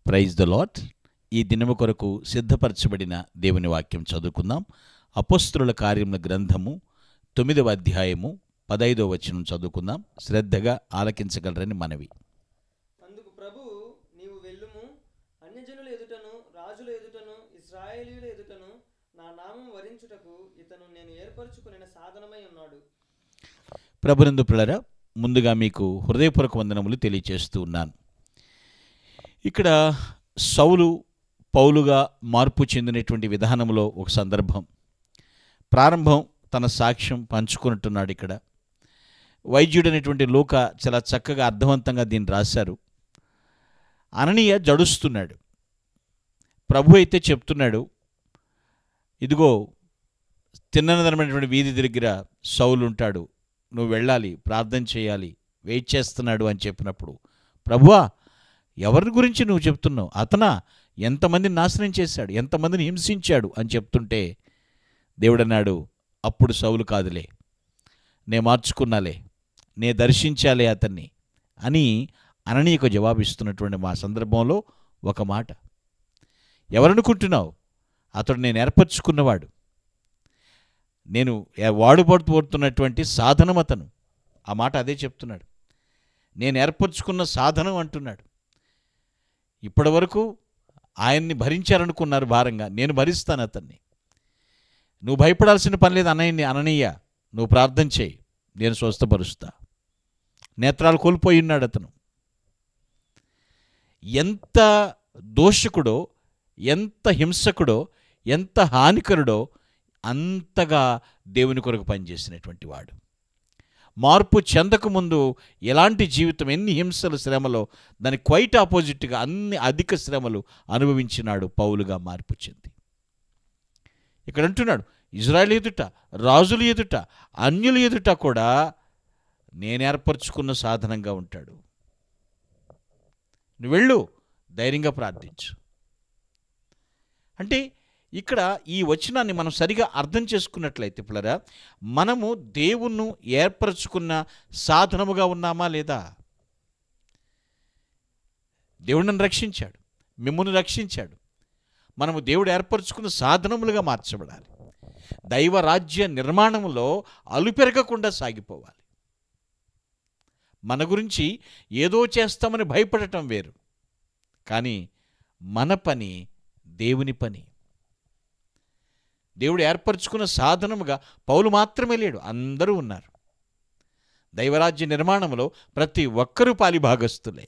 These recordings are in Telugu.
Praise the lord. ఈ దినము కొరకు సిద్ధపరచబడిన దేవుని వాక్యం చదువుకుందాం. అపోస్తలుల కార్యముల గ్రంథము 9వ అధ్యాయము 15వ వచనం చదువుకుందాం. శ్రద్ధగా ఆలకించగలరని మనవి. అందుకు ప్రభువు, నీవు వెళ్ళుము, అన్యజనుల ఎదుటను రాజుల ఎదుటను ఇశ్రాయేలీయుల ఎదుటను నా నామం వరించుటకు ఇతను నేను ఏర్పరచుకున్న సాధనమై ఉన్నాడు. ప్రభునందు ప్రియులారా, ముందుగా మీకు హృదయపూర్వక వందనములు తెలియచేస్తూ ఉన్నాను. ఇక్కడ సౌలు పౌలుగా మార్పు చెందినటువంటి విధానంలో ఒక సందర్భం, ప్రారంభం తన సాక్ష్యం పంచుకున్నట్టున్నాడు. ఇక్కడ వైద్యుడు అనేటువంటి లూకా చాలా చక్కగా అర్థవంతంగా దీన్ని రాశారు. అననీయ జడుస్తున్నాడు. ప్రభు అయితే చెప్తున్నాడు, ఇదిగో తిన్ననదనమైనటువంటి వీధి దగ్గర సౌలు ఉంటాడు, నువ్వు వెళ్ళాలి, ప్రార్థన చేయాలి, వెయిట్ చేస్తున్నాడు అని చెప్పినప్పుడు, ప్రభువా ఎవరి గురించి నువ్వు చెప్తున్నావు? అతనా ఎంతమందిని నాశనం చేశాడు, ఎంతమందిని హింసించాడు అని చెప్తుంటే దేవుడు అన్నాడు, అప్పుడు సౌలు కాదులే, నే మార్చుకున్నాలే, నే దర్శించాలే అతన్ని అని అననీయకు జవాబిస్తున్నటువంటి మా సందర్భంలో ఒక మాట. ఎవరనుకుంటున్నావు? అతడు నేను ఏర్పరచుకున్నవాడు, నేను వాడుపడుతున్నటువంటి సాధనం అతను. ఆ మాట అదే చెప్తున్నాడు. నేను ఏర్పరచుకున్న సాధనం అంటున్నాడు. ఇప్పటి వరకు ఆయన్ని భరించారనుకున్నారు భారంగా, నేను భరిస్తాను అతన్ని. నువ్వు భయపడాల్సిన పని లేదు అననీయ, నువ్వు ప్రార్థన చేయి, నేను స్వస్థపరుస్తా. నేత్రాలు కోల్పోయి ఉన్నాడు అతను. ఎంత దోషకుడో, ఎంత హింసకుడో, ఎంత హానికరుడో అంతగా దేవుని కొరకు పనిచేసినటువంటి వాడు. మార్పు చెందకముందు ఎలాంటి జీవితం, ఎన్ని హింసలు, శ్రమలో, దానికి క్వైట్ ఆపోజిట్గా అన్ని అధిక శ్రమలు అనుభవించినాడు పౌలుగా మార్పు చెంది. ఇక్కడ అంటున్నాడు, ఇజ్రాయేల్ ఎదుట, రాజుల ఎదుట, అన్యుల ఎదుట కూడా నేను ఏర్పరచుకున్న సాధనంగా ఉంటాడు. నువ్వు వెళ్ళు, ధైర్యంగా ప్రార్థించు. అంటే ఇక్కడ ఈ వచనాన్ని మనం సరిగా అర్థం చేసుకున్నట్లయితే పిల్లరా, మనము దేవుణ్ణి ఏర్పరచుకున్న సాధనముగా ఉన్నామా లేదా? దేవుడు నన్ను రక్షించాడు, మిమ్మల్ని రక్షించాడు. మనము దేవుడు ఏర్పరచుకున్న సాధనములుగా మార్చబడాలి. దైవరాజ్య నిర్మాణంలో అలుపెరగకుండా సాగిపోవాలి. మన గురించి ఏదో చేస్తామని భయపడటం వేరు, కానీ మన పని దేవుని పని. దేవుడు ఏర్పరచుకున్న సాధనముగా పౌలు మాత్రమే లేడు, అందరూ ఉన్నారు. దైవరాజ్య నిర్మాణంలో ప్రతి ఒక్కరూ పాలిభాగస్తులే.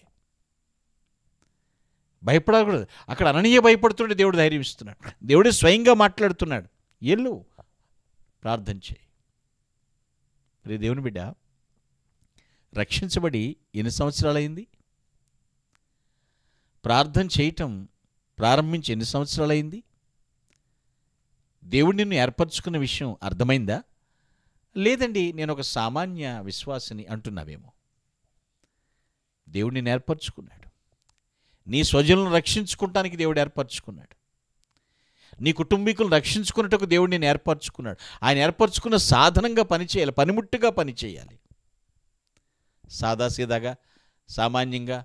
భయపడకూడదు. అక్కడ అననీయ భయపడుతుంటే దేవుడు ధైర్యం ఇస్తున్నాడు. దేవుడే స్వయంగా మాట్లాడుతున్నాడు, ఎల్లు, ప్రార్థన చేయి. మరి దేవుని బిడ్డ రక్షించబడి ఎన్ని సంవత్సరాలైంది? ప్రార్థన చేయటం ప్రారంభించి ఎన్ని సంవత్సరాలైంది? దేవుడు నిన్ను ఏర్పరచుకున్న విషయం అర్థమైందా? లేదండి, నేను ఒక సామాన్య విశ్వాసిని అంటున్నావేమో. దేవుడు నిన్ను ఏర్పరచుకున్నాడు. నీ స్వజనులను రక్షించుకోవటానికి దేవుడు ఏర్పరచుకున్నాడు. నీ కుటుంబీకులను రక్షించుకున్నట్టుకు దేవుడు నేను ఏర్పరచుకున్నాడు. ఆయన ఏర్పరచుకున్న సాధనంగా పనిచేయాలి, పనిముట్టుగా పనిచేయాలి. సాదాసీదాగా, సామాన్యంగా,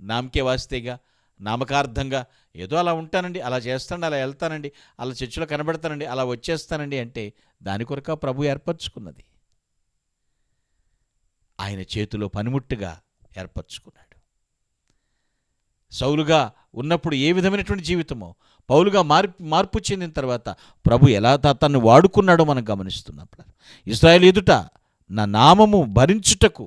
నామకే వాస్తేగా, నామకార్థంగా ఏదో అలా ఉంటానండి, అలా చేస్తానండి, అలా వెళ్తానండి, అలా చర్చిలో కనబడతానండి, అలా వచ్చేస్తానండి అంటే దాని కొరక ప్రభు ఏర్పరచుకున్నది. ఆయన చేతిలో పనిముట్టుగా ఏర్పరచుకున్నాడు. సౌలుగా ఉన్నప్పుడు ఏ విధమైనటువంటి జీవితమో, పౌలుగా మార్పు చెందిన తర్వాత ప్రభు ఎలా తనను వాడుకున్నాడో మనం గమనిస్తున్నప్పుడు, ఇశ్రాయేలు ఎదుట నా నామము భరించుటకు,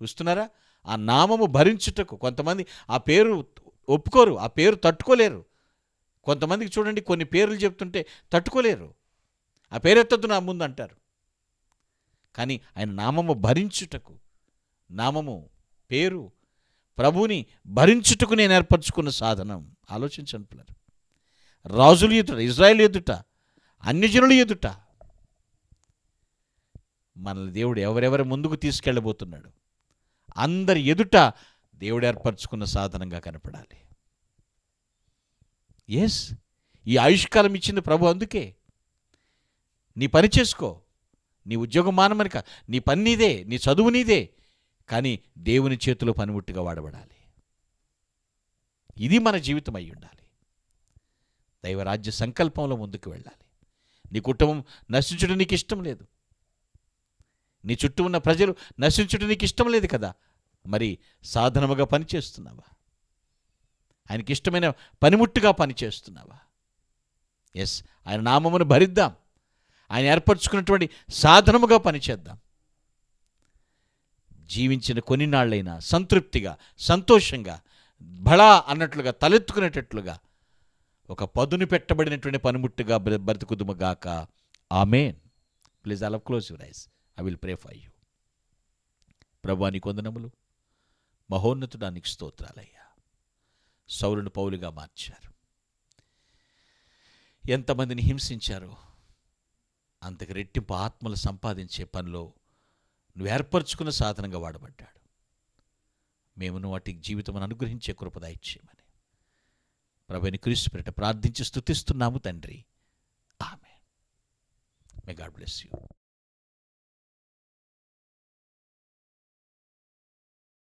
చూస్తున్నారా, ఆ నామము భరించుటకు. కొంతమంది ఆ పేరు ఒప్పుకోరు, ఆ పేరు తట్టుకోలేరు. కొంతమందికి చూడండి, కొన్ని పేర్లు చెప్తుంటే తట్టుకోలేరు, ఆ పేరు ఎత్తద్దు నా ముందు అంటారు. కానీ ఆయన నామము భరించుటకు, నామము పేరు ప్రభుని భరించుటకు నేను ఏర్పరచుకున్న సాధనం. ఆలోచించండి పిల్లలు. రాజుల ఎదుట, ఇజ్రాయేల్ ఎదుట, అన్యజనుల ఎదుట మనల్ని దేవుడు ఎవరెవరి ముందుకు తీసుకెళ్ళబోతున్నాడు, అందరి ఎదుట దేవుడు ఏర్పరచుకున్న సాధనంగా కనపడాలి. ఎస్, ఈ ఆయుష్కాలం ఇచ్చింది ప్రభు అందుకే. నీ పని చేసుకో, నీ ఉద్యోగం మానమనిక, నీ పని నీదే, నీ చదువు నీదే, కానీ దేవుని చేతిలో పనిముట్టుగా వాడబడాలి. ఇది మన జీవితం అయి ఉండాలి. దైవరాజ్య సంకల్పంలో ముందుకు వెళ్ళాలి. నీ కుటుంబం నశించడం నీకు ఇష్టం లేదు, నీ చుట్టూ ఉన్న ప్రజలు నశించడం నీకు ఇష్టం లేదు కదా, మరి సాధనముగా పనిచేస్తున్నావా? ఆయనకి ఇష్టమైన పనిముట్టుగా పనిచేస్తున్నావా? ఎస్, ఆయన నామమును భరిద్దాం, ఆయన ఏర్పరచుకున్నటువంటి సాధనముగా పనిచేద్దాం. జీవించిన కొన్ని నాళ్ళైనా సంతృప్తిగా, సంతోషంగా, బళా అన్నట్లుగా, తలెత్తుకునేటట్లుగా ఒక పదును పెట్టబడినటువంటి పనిముట్టుగా బ్రతుకుదుముగాక. ఆమేన్. Please I love close your eyes. I will pray for you. ప్రభువా నీకు వందనములు, మహోన్నతుడా నీకు స్తోత్రాలయ్యా. సౌలును పౌలుగా మార్చారు, ఎంతమందిని హింసించారో అంతకు రెట్టింపు ఆత్మలు సంపాదించే పనిలో నువ్వు ఏర్పరచుకున్న సాధనంగా వాడబడ్డాడు. మేము వాటికి జీవితం అనుగ్రహించే కృప దయచేయమని ప్రభువుని క్రీస్తు పేరిట ప్రార్థించి స్తుతిస్తున్నాము తండ్రి. ఆమేన్. May God bless you.